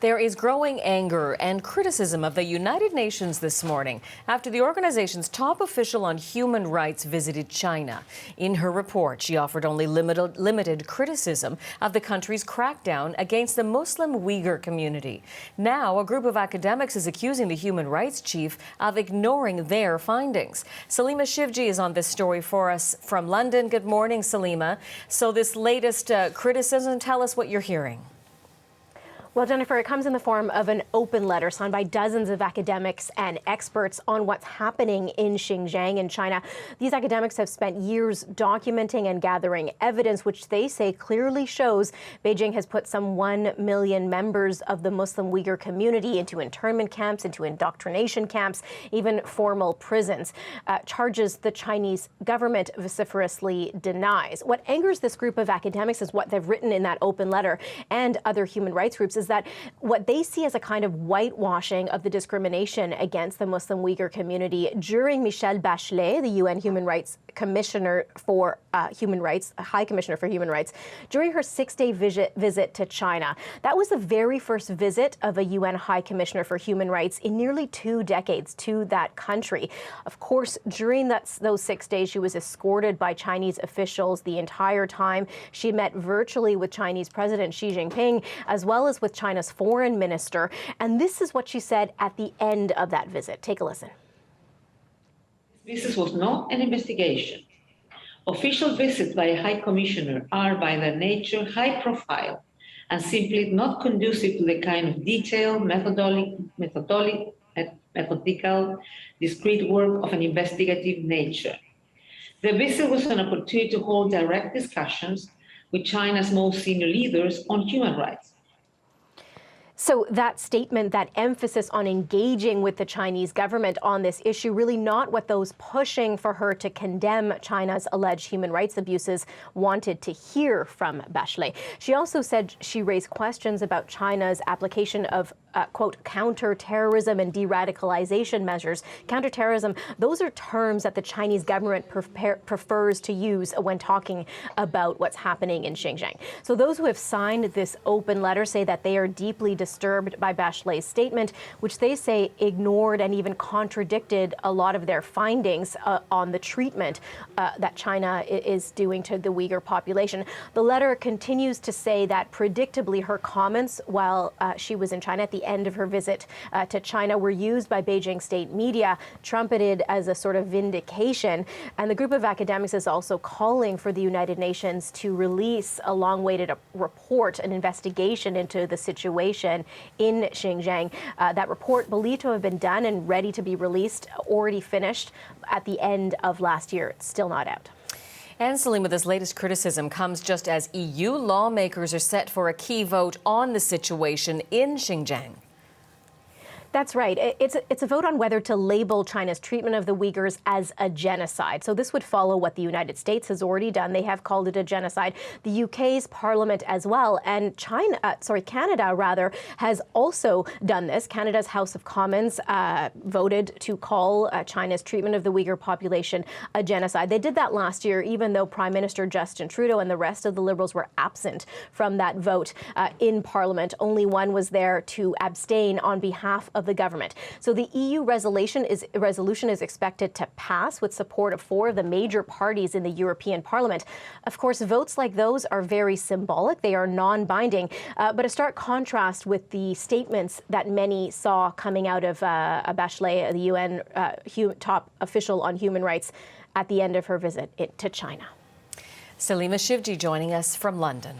There is growing anger and criticism of the United Nations this morning after the organization's top official on human rights visited China. In her report, she offered only limited criticism of the country's crackdown against the Muslim Uyghur community. Now, a group of academics is accusing the human rights chief of ignoring their findings. Salima Shivji is on this story for us from London. Good morning, Salima. So this latest criticism, tell us what you're hearing. Well, Jennifer, it comes in the form of an open letter signed by dozens of academics and experts on what's happening in Xinjiang in China. These academics have spent years documenting and gathering evidence, which they say clearly shows Beijing has put some 1 million members of the Muslim Uyghur community into internment camps, into indoctrination camps, even formal prisons, charges the Chinese government vociferously denies. What angers this group of academics is what they've written in that open letter, and other human rights groups, is that what they see as a kind of whitewashing of the discrimination against the Muslim Uyghur community during Michelle Bachelet, the UN Human Rights Commissioner for Human Rights, High Commissioner for Human Rights, during her 6-day visit to China. That was the very first visit of a UN High Commissioner for Human Rights in nearly 2 decades to that country. Of course, during those 6 days, she was escorted by Chinese officials the entire time. She met virtually with Chinese President Xi Jinping, as well as with China's foreign minister. And this is what she said at the end of that visit. Take a listen. This was not an investigation. Official visits by a High Commissioner are by their nature high profile and simply not conducive to the kind of detailed, methodical, discreet work of an investigative nature. The visit was an opportunity to hold direct discussions with China's most senior leaders on human rights. So that statement, that emphasis on engaging with the Chinese government on this issue, really not what those pushing for her to condemn China's alleged human rights abuses wanted to hear from Bachelet. She also said she raised questions about China's application of quote, counter-terrorism and de-radicalization measures. Counter-terrorism, those are terms that the Chinese government prefers to use when talking about what's happening in Xinjiang. So those who have signed this open letter say that they are deeply disturbed by Bachelet's statement, which they say ignored and even contradicted a lot of their findings on the treatment that China is doing to the Uyghur population. The letter continues to say that predictably her comments while she was in China at the end of her visit to China were used by Beijing state media, trumpeted as a sort of vindication. And the group of academics is also calling for the United Nations to release a long-awaited report, an investigation into the situation in Xinjiang. That report, believed to have been done and ready to be released, already finished at the end of last year. It's still not out. And Salima, this latest criticism comes just as EU lawmakers are set for a key vote on the situation in Xinjiang. That's right. It's a vote on whether to label China's treatment of the Uyghurs as a genocide. So this would follow what the United States has already done. They have called it a genocide. The UK's parliament as well, and Canada has also done this. Canada's House of Commons voted to call China's treatment of the Uyghur population a genocide. They did that last year, even though Prime Minister Justin Trudeau and the rest of the Liberals were absent from that vote in Parliament. Only one was there to abstain on behalf of the government. So the EU resolution is expected to pass with support of 4 of the major parties in the European Parliament. Of course, votes like those are very symbolic. They are non-binding, but a stark contrast with the statements that many saw coming out of Bachelet, the UN top official on human rights, at the end of her visit to China. Salima Shivji joining us from London.